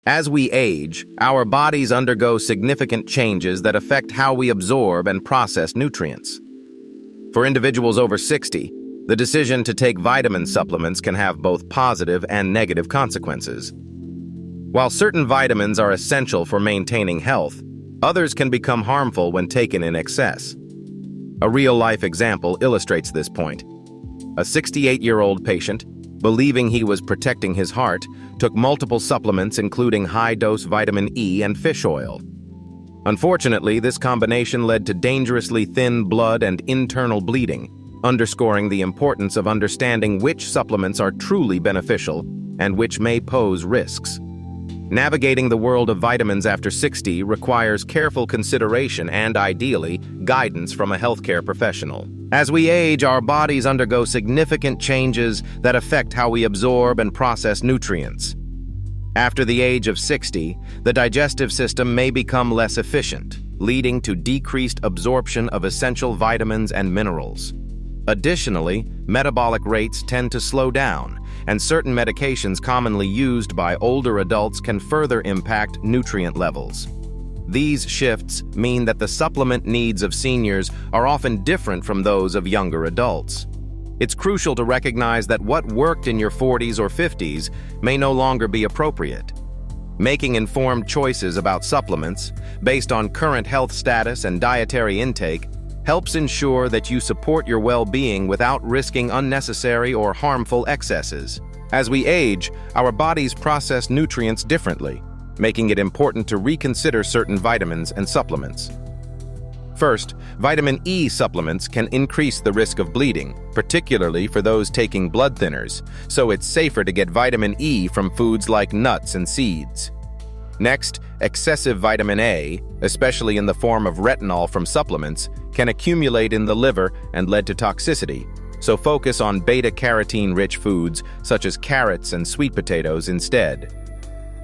As we age, our bodies undergo significant changes that affect how we absorb and process nutrients. For individuals over 60, the decision to take vitamin supplements can have both positive and negative consequences. While certain vitamins are essential for maintaining health, others can become harmful when taken in excess. A real-life example illustrates this point. A 68-year-old patient, believing he was protecting his heart, took multiple supplements including high-dose vitamin E and fish oil. Unfortunately, this combination led to dangerously thin blood and internal bleeding, underscoring the importance of understanding which supplements are truly beneficial and which may pose risks. Navigating the world of vitamins after 60 requires careful consideration and, ideally, guidance from a healthcare professional. As we age, our bodies undergo significant changes that affect how we absorb and process nutrients. After the age of 60, the digestive system may become less efficient, leading to decreased absorption of essential vitamins and minerals. Additionally, metabolic rates tend to slow down, and certain medications commonly used by older adults can further impact nutrient levels. These shifts mean that the supplement needs of seniors are often different from those of younger adults. It's crucial to recognize that what worked in your 40s or 50s may no longer be appropriate. Making informed choices about supplements, based on current health status and dietary intake, helps ensure that you support your well-being without risking unnecessary or harmful excesses. As we age, our bodies process nutrients differently, making it important to reconsider certain vitamins and supplements. First, vitamin E supplements can increase the risk of bleeding, particularly for those taking blood thinners, so it's safer to get vitamin E from foods like nuts and seeds. Next, excessive vitamin A, especially in the form of retinol from supplements, can accumulate in the liver and lead to toxicity, so focus on beta-carotene-rich foods such as carrots and sweet potatoes instead.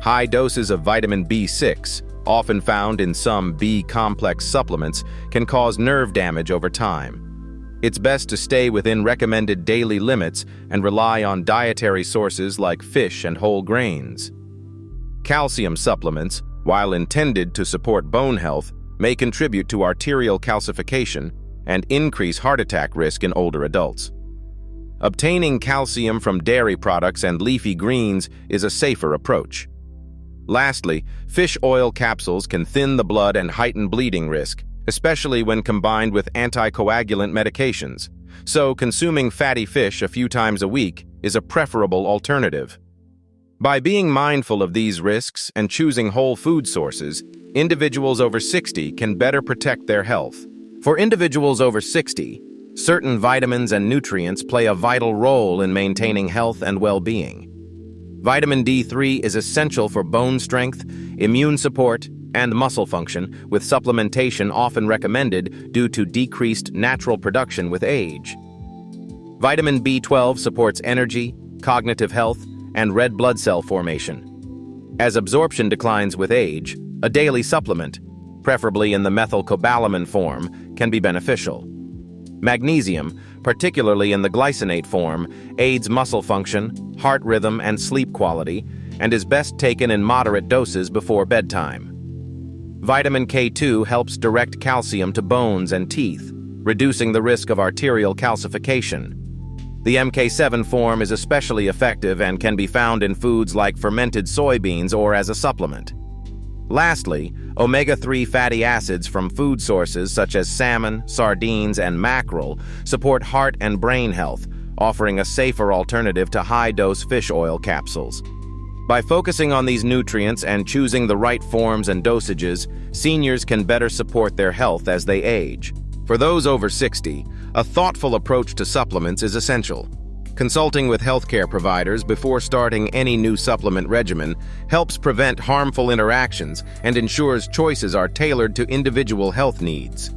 High doses of vitamin B6, often found in some B-complex supplements, can cause nerve damage over time. It's best to stay within recommended daily limits and rely on dietary sources like fish and whole grains. Calcium supplements, while intended to support bone health, may contribute to arterial calcification and increase heart attack risk in older adults. Obtaining calcium from dairy products and leafy greens is a safer approach. Lastly, fish oil capsules can thin the blood and heighten bleeding risk, especially when combined with anticoagulant medications, so consuming fatty fish a few times a week is a preferable alternative. By being mindful of these risks and choosing whole food sources, individuals over 60 can better protect their health. For individuals over 60, certain vitamins and nutrients play a vital role in maintaining health and well-being. Vitamin D3 is essential for bone strength, immune support, and muscle function, with supplementation often recommended due to decreased natural production with age. Vitamin B12 supports energy, cognitive health, and red blood cell formation. As absorption declines with age, a daily supplement, preferably in the methylcobalamin form, can be beneficial. Magnesium, particularly in the glycinate form, aids muscle function, heart rhythm, and sleep quality, and is best taken in moderate doses before bedtime. Vitamin K2 helps direct calcium to bones and teeth, reducing the risk of arterial calcification. The MK7 form is especially effective and can be found in foods like fermented soybeans or as a supplement. Lastly, omega-3 fatty acids from food sources such as salmon, sardines, and mackerel support heart and brain health, offering a safer alternative to high-dose fish oil capsules. By focusing on these nutrients and choosing the right forms and dosages, seniors can better support their health as they age. For those over 60, a thoughtful approach to supplements is essential. Consulting with healthcare providers before starting any new supplement regimen helps prevent harmful interactions and ensures choices are tailored to individual health needs.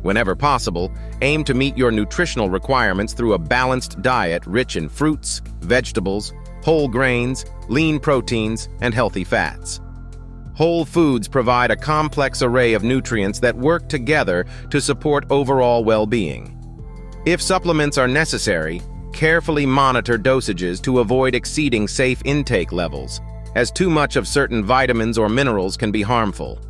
Whenever possible, aim to meet your nutritional requirements through a balanced diet rich in fruits, vegetables, whole grains, lean proteins, and healthy fats. Whole foods provide a complex array of nutrients that work together to support overall well-being. If supplements are necessary, carefully monitor dosages to avoid exceeding safe intake levels, as too much of certain vitamins or minerals can be harmful.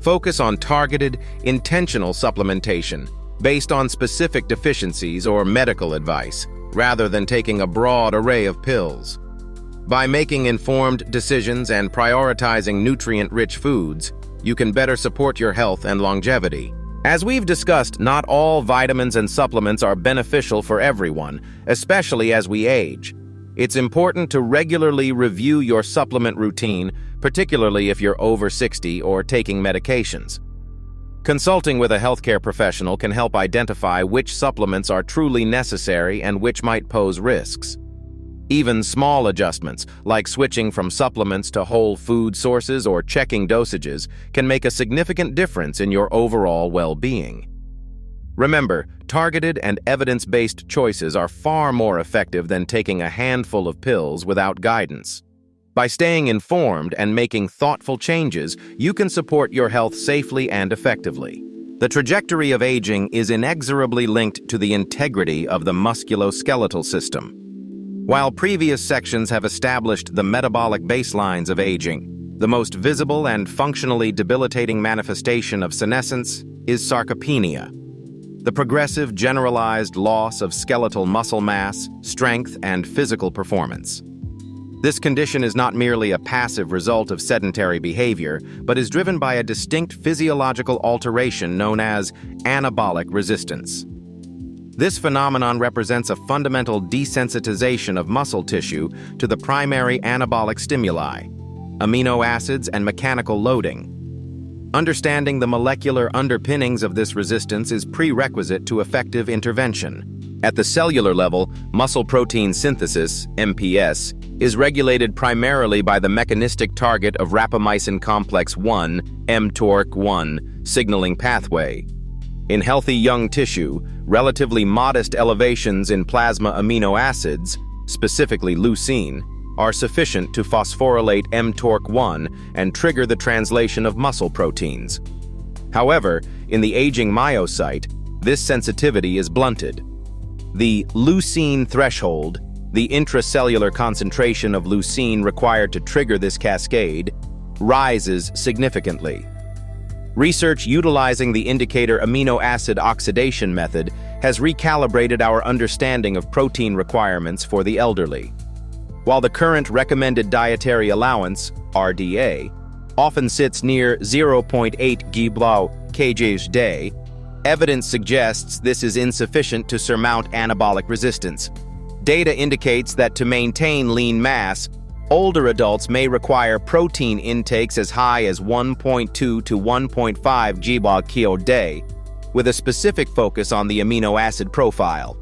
Focus on targeted, intentional supplementation based on specific deficiencies or medical advice, rather than taking a broad array of pills. By making informed decisions and prioritizing nutrient-rich foods, you can better support your health and longevity. As we've discussed, not all vitamins and supplements are beneficial for everyone, especially as we age. It's important to regularly review your supplement routine, particularly if you're over 60 or taking medications. Consulting with a healthcare professional can help identify which supplements are truly necessary and which might pose risks. Even small adjustments, like switching from supplements to whole food sources or checking dosages, can make a significant difference in your overall well-being. Remember, targeted and evidence-based choices are far more effective than taking a handful of pills without guidance. By staying informed and making thoughtful changes, you can support your health safely and effectively. The trajectory of aging is inexorably linked to the integrity of the musculoskeletal system. While previous sections have established the metabolic baselines of aging, the most visible and functionally debilitating manifestation of senescence is sarcopenia, the progressive generalized loss of skeletal muscle mass, strength, and physical performance. This condition is not merely a passive result of sedentary behavior, but is driven by a distinct physiological alteration known as anabolic resistance. This phenomenon represents a fundamental desensitization of muscle tissue to the primary anabolic stimuli, amino acids and mechanical loading. Understanding the molecular underpinnings of this resistance is prerequisite to effective intervention. At the cellular level, muscle protein synthesis, MPS, is regulated primarily by the mechanistic target of rapamycin complex 1, mTORC1, signaling pathway. In healthy young tissue, relatively modest elevations in plasma amino acids, specifically leucine, are sufficient to phosphorylate mTORC1 and trigger the translation of muscle proteins. However, in the aging myocyte, this sensitivity is blunted. The leucine threshold, the intracellular concentration of leucine required to trigger this cascade, rises significantly. Research utilizing the indicator amino acid oxidation method has recalibrated our understanding of protein requirements for the elderly. While the current recommended dietary allowance, RDA, often sits near 0.8 kg/day, day, evidence suggests this is insufficient to surmount anabolic resistance. Data indicates that to maintain lean mass, older adults may require protein intakes as high as 1.2 to 1.5 kg/day, with a specific focus on the amino acid profile.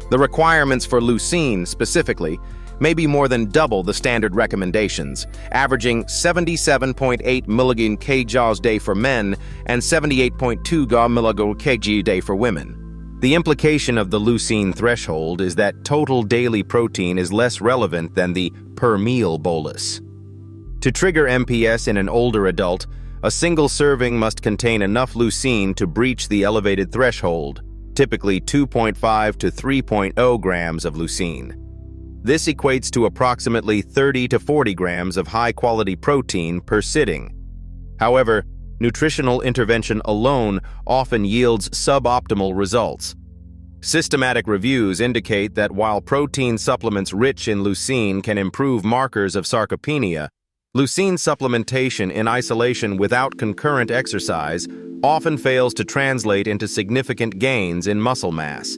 The requirements for leucine, specifically, may be more than double the standard recommendations, averaging 77.8 mg/kg/day for men and 78.2 mg/kg/day for women. The implication of the leucine threshold is that total daily protein is less relevant than the per-meal bolus. To trigger MPS in an older adult, a single serving must contain enough leucine to breach the elevated threshold, typically 2.5 to 3.0 grams of leucine. This equates to approximately 30 to 40 grams of high-quality protein per sitting. However, nutritional intervention alone often yields suboptimal results. Systematic reviews indicate that while protein supplements rich in leucine can improve markers of sarcopenia, leucine supplementation in isolation without concurrent exercise often fails to translate into significant gains in muscle mass.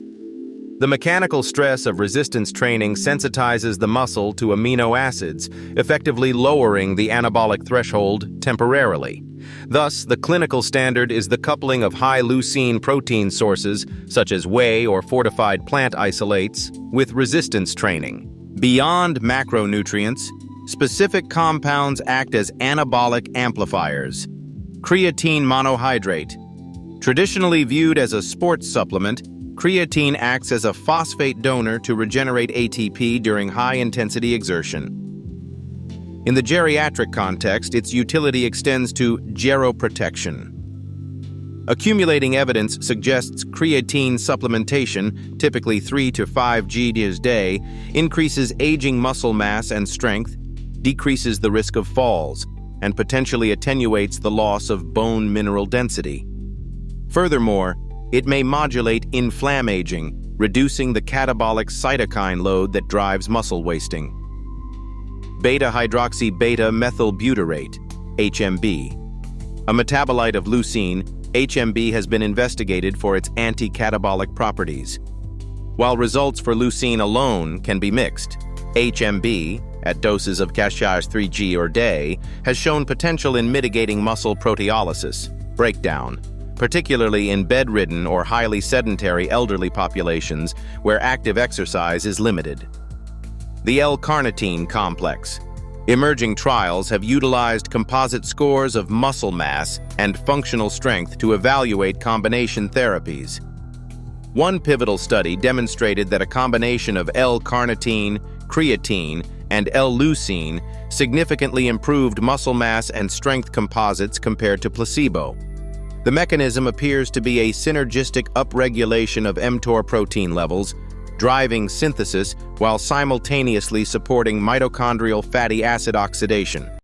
The mechanical stress of resistance training sensitizes the muscle to amino acids, effectively lowering the anabolic threshold temporarily. Thus, the clinical standard is the coupling of high leucine protein sources, such as whey or fortified plant isolates, with resistance training. Beyond macronutrients, specific compounds act as anabolic amplifiers. Creatine monohydrate. Traditionally viewed as a sports supplement, creatine acts as a phosphate donor to regenerate ATP during high-intensity exertion. In the geriatric context, its utility extends to geroprotection. Accumulating evidence suggests creatine supplementation, typically 3 to 5 g/day, increases aging muscle mass and strength, decreases the risk of falls, and potentially attenuates the loss of bone mineral density. Furthermore, it may modulate inflammaging, reducing the catabolic cytokine load that drives muscle wasting. Beta-hydroxybeta-methylbutyrate, HMB. A metabolite of leucine, HMB has been investigated for its anti-catabolic properties. While results for leucine alone can be mixed, HMB, at doses of Capsules 3g or day, has shown potential in mitigating muscle proteolysis, breakdown, particularly in bedridden or highly sedentary elderly populations where active exercise is limited. The L-carnitine complex. Emerging trials have utilized composite scores of muscle mass and functional strength to evaluate combination therapies. One pivotal study demonstrated that a combination of L-carnitine, creatine, and L-leucine significantly improved muscle mass and strength composites compared to placebo. The mechanism appears to be a synergistic upregulation of mTOR protein levels, driving synthesis while simultaneously supporting mitochondrial fatty acid oxidation.